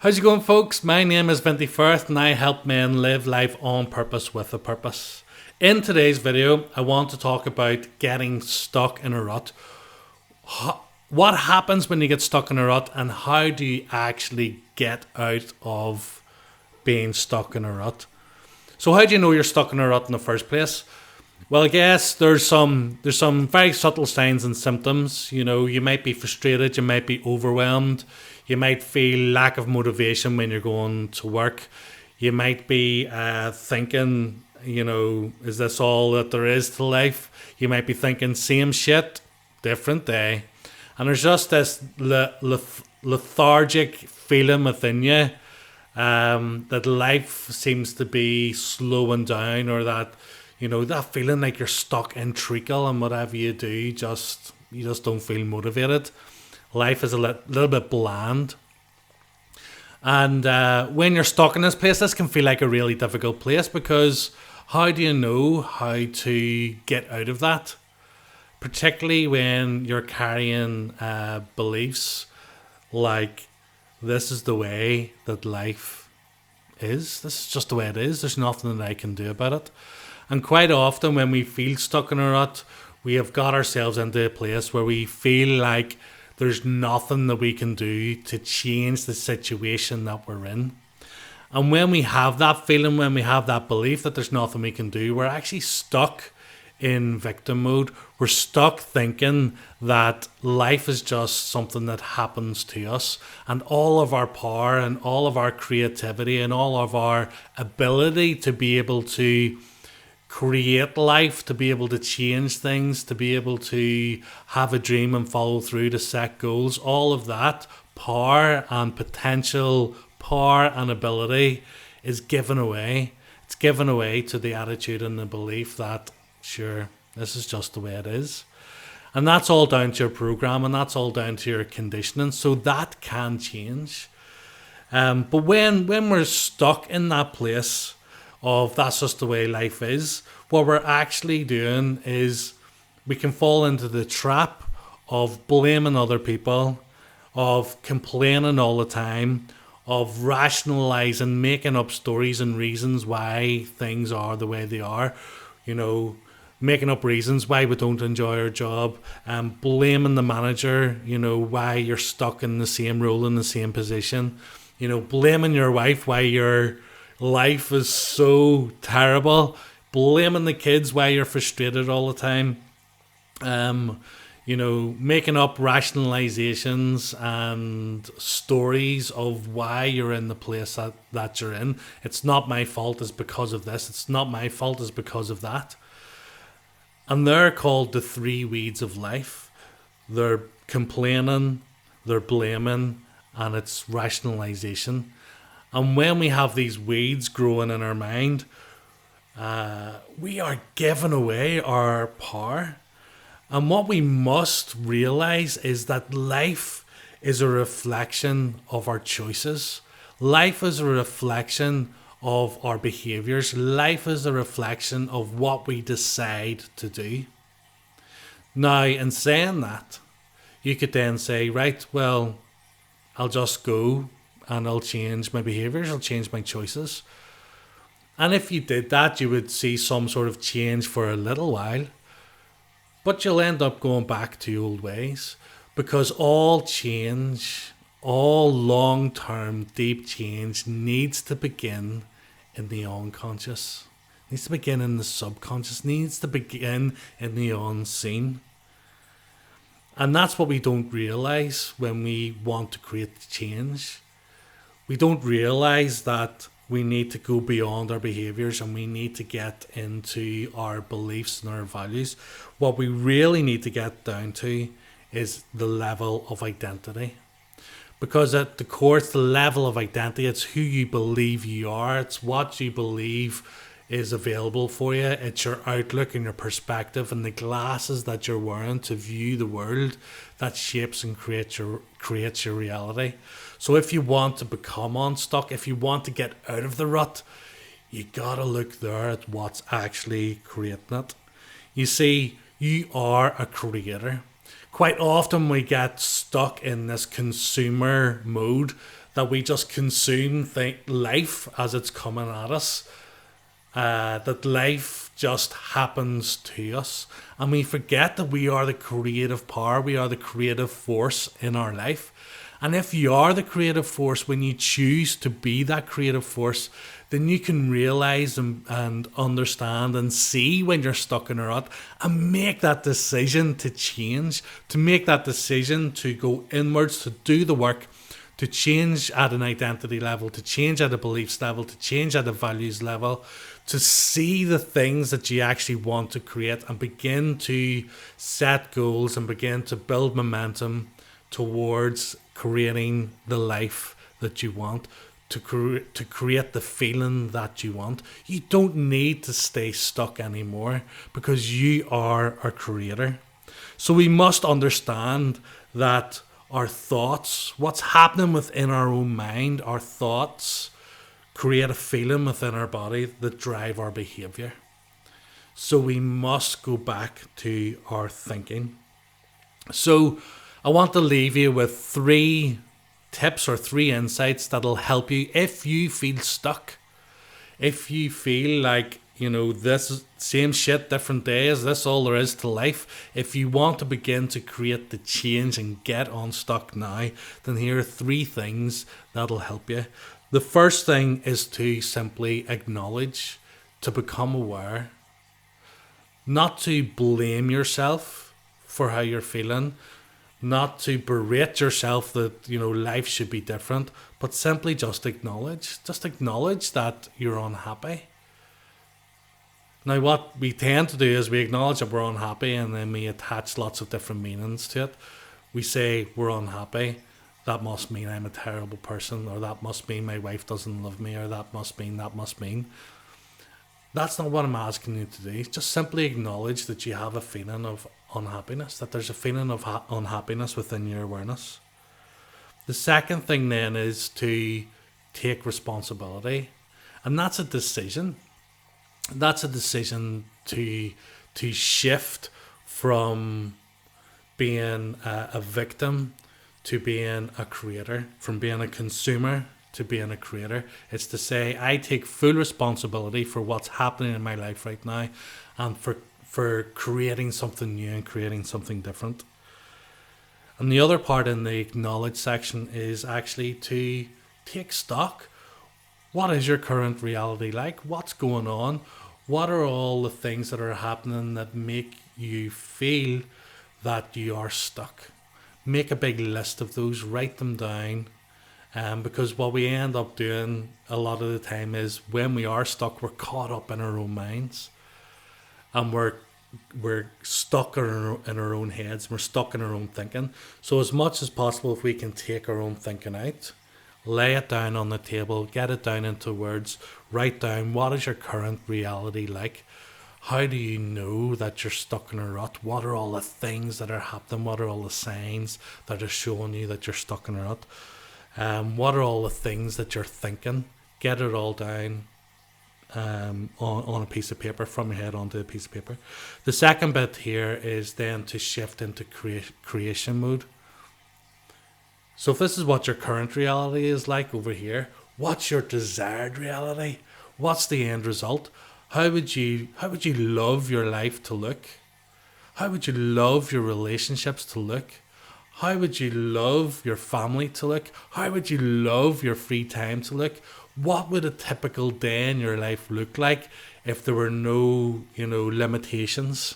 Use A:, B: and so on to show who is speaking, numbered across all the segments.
A: How's it going, folks? My name is Vinty Firth and I help men live life on purpose with a purpose. In today's video, I want to talk about getting stuck in a rut. What happens when you get stuck in a rut, and how do you actually get out of being stuck in a rut? So how do you know you're stuck in a rut in the first place? Well, I guess there's some very subtle signs and symptoms. You know, you might be frustrated, you might be overwhelmed, you might feel lack of motivation when you're going to work. You might be thinking, is this all that there is to life? You might be thinking, same shit, different day. And there's just this lethargic feeling within you that life seems to be slowing down, or that that feeling like you're stuck in treacle, and whatever you do, you just don't feel motivated. Life is a little bit bland. And when you're stuck in this place, this can feel like a really difficult place, because how do you know how to get out of that? Particularly when you're carrying beliefs like, this is the way that life is. This is just the way it is. There's nothing that I can do about it. And quite often when we feel stuck in a rut, we have got ourselves into a place where we feel like there's nothing that we can do to change the situation that we're in. And when we have that feeling, when we have that belief that there's nothing we can do, we're actually stuck in victim mode. We're stuck thinking that life is just something that happens to us, and all of our power and all of our creativity and all of our ability to be able to create life, to be able to change things, to be able to have a dream and follow through to set goals, all of that power and potential, power and ability is given away. It's given away to the attitude and the belief that, sure, this is just the way it is. And that's all down to your program, and that's all down to your conditioning. So that can change. But when we're stuck in that place of that's just the way life is, what we're actually doing is we can fall into the trap of blaming other people, of complaining all the time, of rationalizing, making up stories and reasons why things are the way they are. Making up reasons why we don't enjoy our job, and blaming the manager, why you're stuck in the same role, in the same position. Blaming your wife why your life is so terrible. Blaming the kids why you're frustrated all the time. Making up rationalizations and stories of why you're in the place that you're in. It's not my fault, it's because of this. It's not my fault, it's because of that. And they're called the three weeds of life. They're complaining, they're blaming, and it's rationalization. And when we have these weeds growing in our mind, we are giving away our power. And what we must realize is that life is a reflection of our choices. Life is a reflection of our behaviors. Life is a reflection of what we decide to do. Now, in saying that, you could then say, right, well, I'll just go and I'll change my behaviors, I'll change my choices. And if you did that, you would see some sort of change for a little while. But you'll end up going back to old ways, because all change, all long-term deep change needs to begin in the unconscious, needs to begin in the subconscious, needs to begin in the unseen. And that's what we don't realize when we want to create change. We don't realize that we need to go beyond our behaviors, and we need to get into our beliefs and our values. What we really need to get down to is the level of identity. Because at the core, it's the level of identity. It's who you believe you are. It's what you believe is available for you. It's your outlook and your perspective and the glasses that you're wearing to view the world that shapes and creates your reality. So if you want to become unstuck, if you want to get out of the rut, you gotta look there at what's actually creating it. You see, you are a creator. Quite often we get stuck in this consumer mode that we just consume life as it's coming at us, that life just happens to us, and we forget that we are the creative power, we are the creative force in our life. And if you are the creative force, when you choose to be that creative force, then you can realize and understand and see when you're stuck in a rut, and make that decision to change, to make that decision to go inwards, to do the work, to change at an identity level, to change at a beliefs level, to change at a values level, to see the things that you actually want to create, and begin to set goals and begin to build momentum towards creating the life that you want, to create the feeling that you want. You don't need to stay stuck anymore, because you are a creator. So we must understand that our thoughts, what's happening within our own mind, our thoughts create a feeling within our body that drive our behavior. So we must go back to our thinking. So I want to leave you with 3 tips or 3 insights that'll help you if you feel stuck. If you feel like, this same shit, different day, is this all there is to life? If you want to begin to create the change and get unstuck now, then here are 3 things that'll help you. The first thing is to simply acknowledge, to become aware, not to blame yourself for how you're feeling, not to berate yourself that, life should be different, but simply just acknowledge that you're unhappy. Now, what we tend to do is we acknowledge that we're unhappy, and then we attach lots of different meanings to it. We say we're unhappy. That must mean I'm a terrible person, or that must mean my wife doesn't love me, or that must mean. That's not what I'm asking you to do. Just simply acknowledge that you have a feeling of unhappiness, that there's a feeling of unhappiness within your awareness. The second thing then is to take responsibility, and that's a decision. That's a decision to shift from being a victim to being a creator, from being a consumer to being a creator. It's to say, I take full responsibility for what's happening in my life right now, and for creating something new and creating something different. And the other part in the acknowledge section is actually to take stock. What is your current reality like? What's going on? What are all the things that are happening that make you feel that you are stuck? Make a big list of those, write them down, because what we end up doing a lot of the time is, when we are stuck, we're caught up in our own minds, and we're stuck in our own heads, we're stuck in our own thinking. So as much as possible, if we can take our own thinking out, lay it down on the table, get it down into words, write down, what is your current reality like? How do you know that you're stuck in a rut? What are all the things that are happening? What are all the signs that are showing you that you're stuck in a rut? What are all the things that you're thinking? Get it all down on a piece of paper, from your head onto a piece of paper. The second bit here is then to shift into creation mode. So if this is what your current reality is like over here, what's your desired reality? What's the end result? How would you love your life to look? How would you love your relationships to look? How would you love your family to look? How would you love your free time to look? What would a typical day in your life look like if there were no, limitations?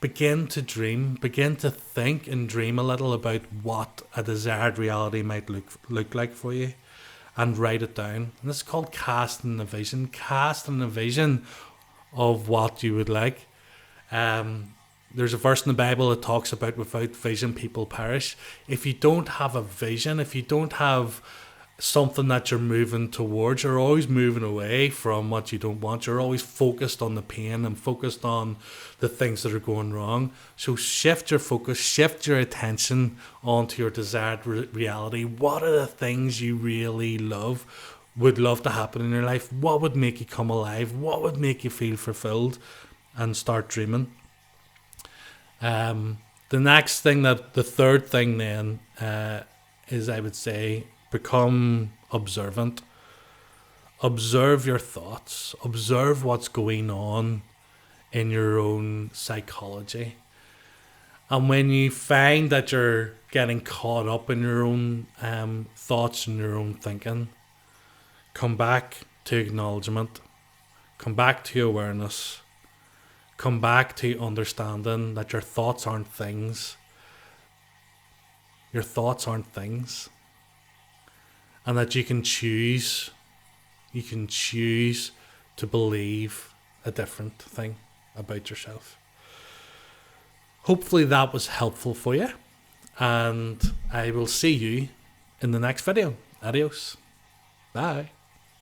A: Begin to dream, begin to think and dream a little about what a desired reality might look like for you, and write it down. And it's called casting a vision. Casting a vision of what you would like. There's a verse in the Bible that talks about, without vision people perish. If you don't have a vision, if you don't have something that you're moving towards, you're always moving away from what you don't want. You're always focused on the pain and focused on the things that are going wrong. So shift your focus, shift your attention onto your desired reality. What are the things you really would love to happen in your life? What would make you come alive? What would make you feel fulfilled? And start dreaming. The third thing then is, I would say, Become observant. Observe your thoughts. Observe what's going on in your own psychology. And when you find that you're getting caught up in your own thoughts and your own thinking, come back to acknowledgement. Come back to awareness. Come back to understanding that your thoughts aren't things. Your thoughts aren't things. And that you can choose to believe a different thing about yourself. Hopefully that was helpful for you, and I will see you in the next video. Adios. Bye.